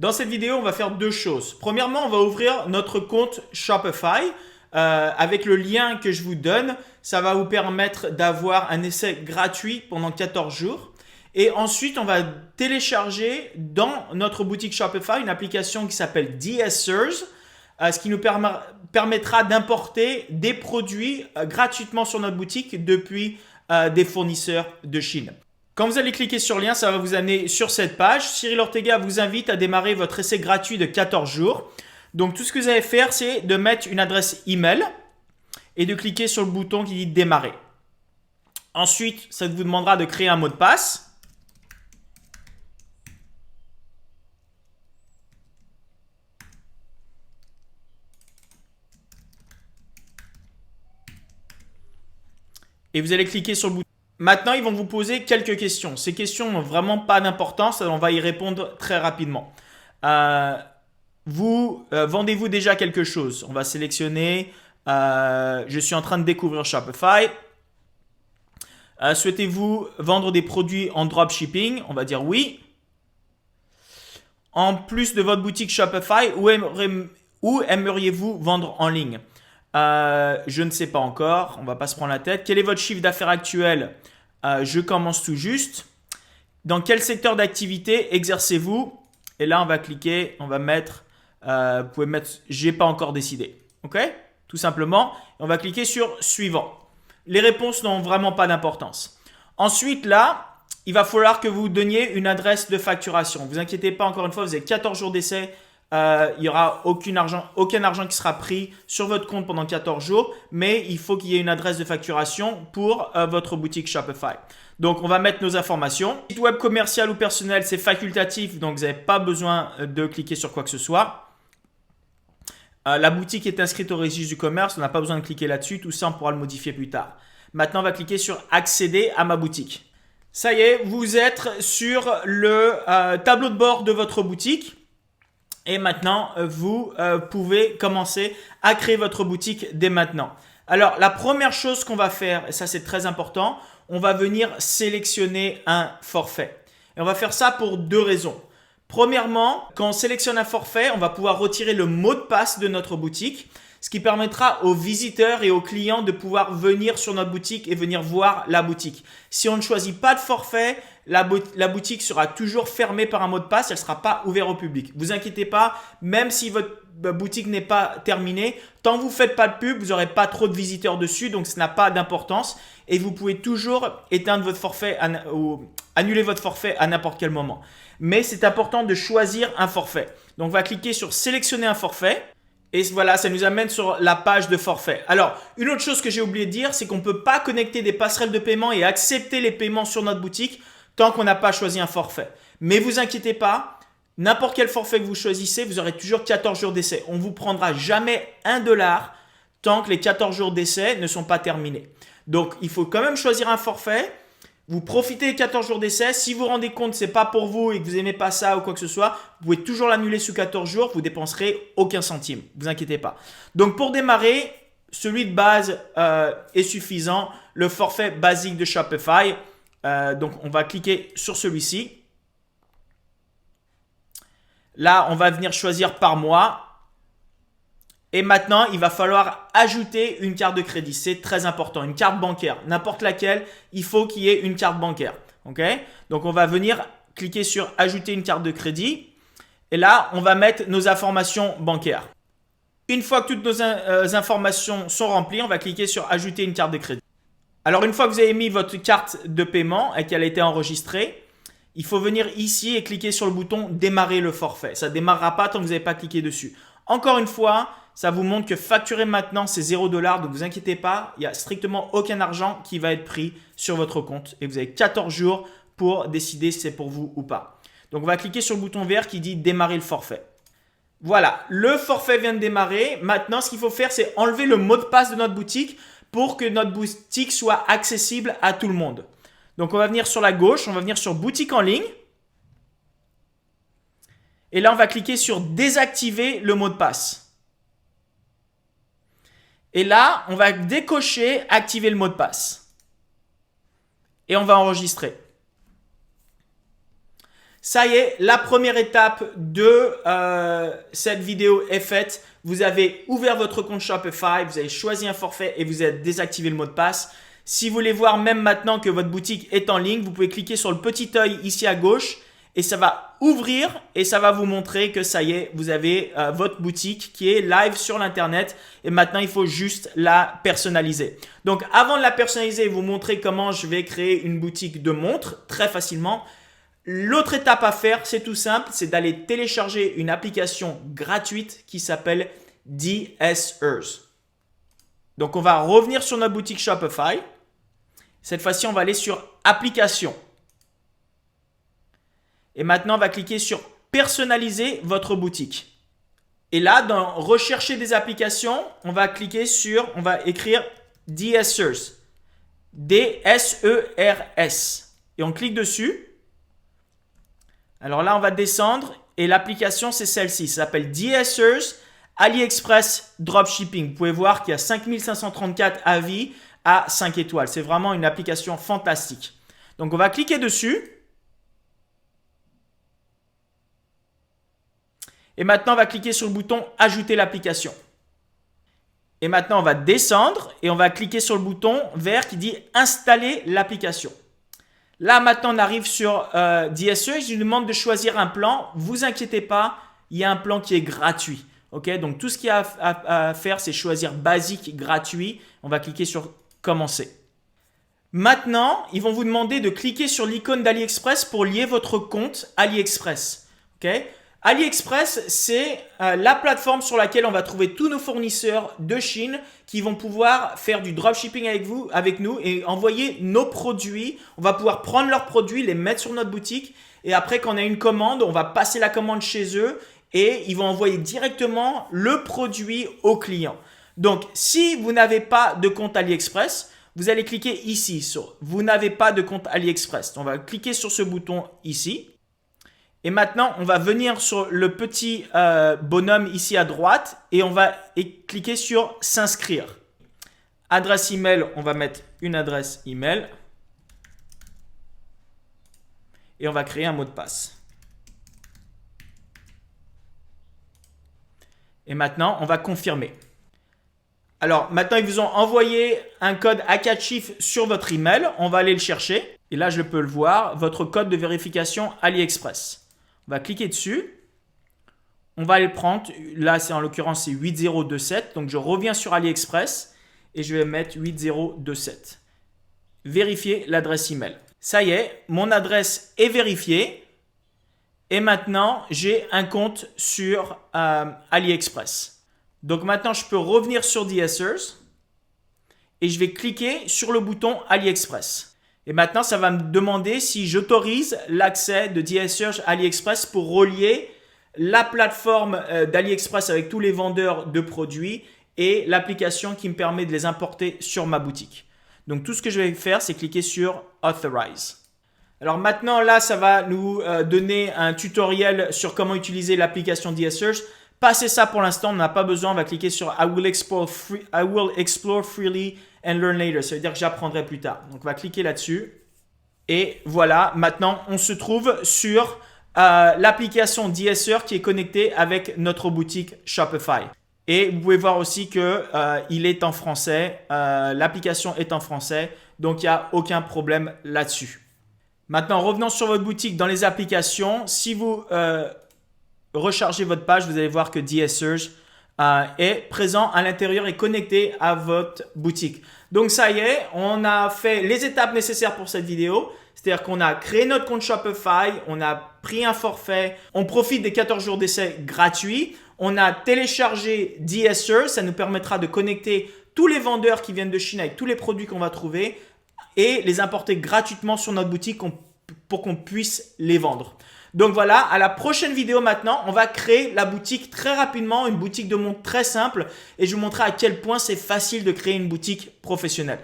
Dans cette vidéo, on va faire deux choses. Premièrement, on va ouvrir notre compte Shopify avec le lien que je vous donne. Ça va vous permettre d'avoir un essai gratuit pendant 14 jours. Et ensuite, on va télécharger dans notre boutique Shopify une application qui s'appelle DSers, ce qui nous permettra d'importer des produits gratuitement sur notre boutique depuis des fournisseurs de Chine. Quand vous allez cliquer sur le lien, ça va vous amener sur cette page. Cyril Ortega vous invite à démarrer votre essai gratuit de 14 jours. Donc tout ce que vous allez faire, c'est de mettre une adresse email et de cliquer sur le bouton qui dit démarrer. Ensuite, ça vous demandera de créer un mot de passe. Et vous allez cliquer sur le bouton. Maintenant, ils vont vous poser quelques questions. Ces questions n'ont vraiment pas d'importance. On va y répondre très rapidement. Vendez-vous déjà quelque chose? On va sélectionner. Je suis en train de découvrir Shopify. Souhaitez-vous vendre des produits en dropshipping? On va dire oui. En plus de votre boutique Shopify, où aimeriez-vous vendre en ligne? Je ne sais pas encore, on ne va pas se prendre la tête. Quel est votre chiffre d'affaires actuel? Je commence tout juste. Dans quel secteur d'activité exercez-vous? Et là, on va cliquer, on va mettre, vous pouvez mettre, j'ai pas encore décidé. Ok? Tout simplement, on va cliquer sur suivant. Les réponses n'ont vraiment pas d'importance. Ensuite, là, il va falloir que vous donniez une adresse de facturation. Ne vous inquiétez pas, encore une fois, vous avez 14 jours d'essai. Il n'y aura aucun argent qui sera pris sur votre compte pendant 14 jours, mais il faut qu'il y ait une adresse de facturation pour votre boutique Shopify. Donc, on va mettre nos informations. Site web commercial ou personnel, c'est facultatif, donc vous n'avez pas besoin de cliquer sur quoi que ce soit. La boutique est inscrite au registre du commerce, on n'a pas besoin de cliquer là-dessus, tout ça on pourra le modifier plus tard. Maintenant, on va cliquer sur accéder à ma boutique. Ça y est, vous êtes sur le tableau de bord de votre boutique. Et maintenant, vous pouvez commencer à créer votre boutique dès maintenant. Alors, la première chose qu'on va faire, et ça c'est très important, on va venir sélectionner un forfait. Et on va faire ça pour deux raisons. Premièrement, quand on sélectionne un forfait, on va pouvoir retirer le mot de passe de notre boutique, ce qui permettra aux visiteurs et aux clients de pouvoir venir sur notre boutique et venir voir la boutique. Si on ne choisit pas de forfait, la boutique sera toujours fermée par un mot de passe, elle ne sera pas ouverte au public. Vous inquiétez pas, même si votre boutique n'est pas terminée, tant que vous ne faites pas de pub, vous n'aurez pas trop de visiteurs dessus, donc ça n'a pas d'importance. Et vous pouvez toujours éteindre votre forfait ou annuler votre forfait à n'importe quel moment. Mais c'est important de choisir un forfait. Donc on va cliquer sur sélectionner un forfait. Et voilà, ça nous amène sur la page de forfait. Alors, une autre chose que j'ai oublié de dire, c'est qu'on ne peut pas connecter des passerelles de paiement et accepter les paiements sur notre boutique tant qu'on n'a pas choisi un forfait. Mais vous inquiétez pas, n'importe quel forfait que vous choisissez, vous aurez toujours 14 jours d'essai. On ne vous prendra jamais $1 tant que les 14 jours d'essai ne sont pas terminés. Donc, il faut quand même choisir un forfait. Vous profitez des 14 jours d'essai. Si vous vous rendez compte que ce n'est pas pour vous et que vous n'aimez pas ça ou quoi que ce soit, vous pouvez toujours l'annuler sous 14 jours. Vous dépenserez aucun centime. Ne vous inquiétez pas. Donc, pour démarrer, celui de base est suffisant. Le forfait basique de Shopify. Donc, on va cliquer sur celui-ci. Là, on va venir choisir par mois. Et maintenant, il va falloir ajouter une carte de crédit. C'est très important. Une carte bancaire. N'importe laquelle, il faut qu'il y ait une carte bancaire. Okay? Donc, on va venir cliquer sur ajouter une carte de crédit. Et là, on va mettre nos informations bancaires. Une fois que toutes nos informations sont remplies, on va cliquer sur ajouter une carte de crédit. Alors, une fois que vous avez mis votre carte de paiement et qu'elle a été enregistrée, il faut venir ici et cliquer sur le bouton démarrer le forfait. Ça ne démarrera pas tant que vous n'avez pas cliqué dessus. Encore une fois, ça vous montre que facturer maintenant, c'est $0. Donc, vous inquiétez pas, il n'y a strictement aucun argent qui va être pris sur votre compte. Et vous avez 14 jours pour décider si c'est pour vous ou pas. Donc, on va cliquer sur le bouton vert qui dit démarrer le forfait. Voilà, le forfait vient de démarrer. Maintenant, ce qu'il faut faire, c'est enlever le mot de passe de notre boutique pour que notre boutique soit accessible à tout le monde. Donc, on va venir sur la gauche, on va venir sur boutique en ligne. Et là, on va cliquer sur désactiver le mot de passe. Et là, on va décocher activer le mot de passe. Et on va enregistrer. Ça y est, la première étape de cette vidéo est faite. Vous avez ouvert votre compte Shopify, vous avez choisi un forfait et vous avez désactivé le mot de passe. Si vous voulez voir même maintenant que votre boutique est en ligne, vous pouvez cliquer sur le petit œil ici à gauche et ça va ouvrir et ça va vous montrer que ça y est, vous avez votre boutique qui est live sur l'internet et maintenant il faut juste la personnaliser. Donc avant de la personnaliser et vous montrer comment je vais créer une boutique de montres très facilement, l'autre étape à faire, c'est tout simple, c'est d'aller télécharger une application gratuite qui s'appelle DSers. Donc on va revenir sur notre boutique Shopify. Cette fois-ci, on va aller sur Applications. Et maintenant, on va cliquer sur Personnaliser votre boutique. Et là, dans Rechercher des applications, on va écrire DSers. D-S-E-R-S. Et on clique dessus. Alors là, on va descendre et l'application, c'est celle-ci. Ça s'appelle DSers AliExpress Dropshipping. Vous pouvez voir qu'il y a 5534 avis à 5 étoiles. C'est vraiment une application fantastique. Donc, on va cliquer dessus. Et maintenant, on va cliquer sur le bouton « Ajouter l'application ». Et maintenant, on va descendre et on va cliquer sur le bouton vert qui dit « Installer l'application ». Là, maintenant, on arrive sur DSE. Je lui demande de choisir un plan. Vous inquiétez pas, il y a un plan qui est gratuit. Okay? Donc, tout ce qu'il y a à faire, c'est choisir basique gratuit. On va cliquer sur Commencer. Maintenant, ils vont vous demander de cliquer sur l'icône d'AliExpress pour lier votre compte AliExpress. Okay? AliExpress, c'est la plateforme sur laquelle on va trouver tous nos fournisseurs de Chine qui vont pouvoir faire du dropshipping avec nous et envoyer nos produits. On va pouvoir prendre leurs produits, les mettre sur notre boutique et après, quand on a une commande, on va passer la commande chez eux et ils vont envoyer directement le produit au client. Donc, si vous n'avez pas de compte AliExpress, vous allez cliquer ici sur « Vous n'avez pas de compte AliExpress ». On va cliquer sur ce bouton ici. Et maintenant, on va venir sur le petit bonhomme ici à droite et on va cliquer sur « S'inscrire ». Adresse email, on va mettre une adresse email. Et on va créer un mot de passe. Et maintenant, on va confirmer. Alors, maintenant, ils vous ont envoyé un code à 4 chiffres sur votre email. On va aller le chercher. Et là, je peux le voir, votre code de vérification AliExpress. On va cliquer dessus. On va aller le prendre. Là, en l'occurrence, c'est 8027. Donc, je reviens sur AliExpress et je vais mettre 8027. Vérifier l'adresse email. Ça y est, mon adresse est vérifiée. Et maintenant, j'ai un compte sur AliExpress. Donc maintenant, je peux revenir sur DSers et je vais cliquer sur le bouton AliExpress. Et maintenant, ça va me demander si j'autorise l'accès de DSers AliExpress pour relier la plateforme d'AliExpress avec tous les vendeurs de produits et l'application qui me permet de les importer sur ma boutique. Donc tout ce que je vais faire, c'est cliquer sur Authorize. Alors maintenant, là, ça va nous donner un tutoriel sur comment utiliser l'application DSers. Passez ça pour l'instant, on n'a pas besoin. On va cliquer sur I will explore freely and learn later. Ça veut dire que j'apprendrai plus tard. Donc, on va cliquer là-dessus. Et voilà, maintenant, on se trouve sur l'application DSer qui est connectée avec notre boutique Shopify. Et vous pouvez voir aussi qu'il est en français. L'application est en français. Donc, il n'y a aucun problème là-dessus. Maintenant, revenons sur votre boutique dans les applications. Si vous rechargez votre page, vous allez voir que DSers est présent à l'intérieur et connecté à votre boutique. Donc ça y est, on a fait les étapes nécessaires pour cette vidéo. C'est-à-dire qu'on a créé notre compte Shopify, on a pris un forfait, on profite des 14 jours d'essai gratuits, on a téléchargé DSers, ça nous permettra de connecter tous les vendeurs qui viennent de Chine avec tous les produits qu'on va trouver et les importer gratuitement sur notre boutique pour qu'on puisse les vendre. Donc voilà, à la prochaine vidéo maintenant, on va créer la boutique très rapidement, une boutique de montres très simple et je vous montrerai à quel point c'est facile de créer une boutique professionnelle.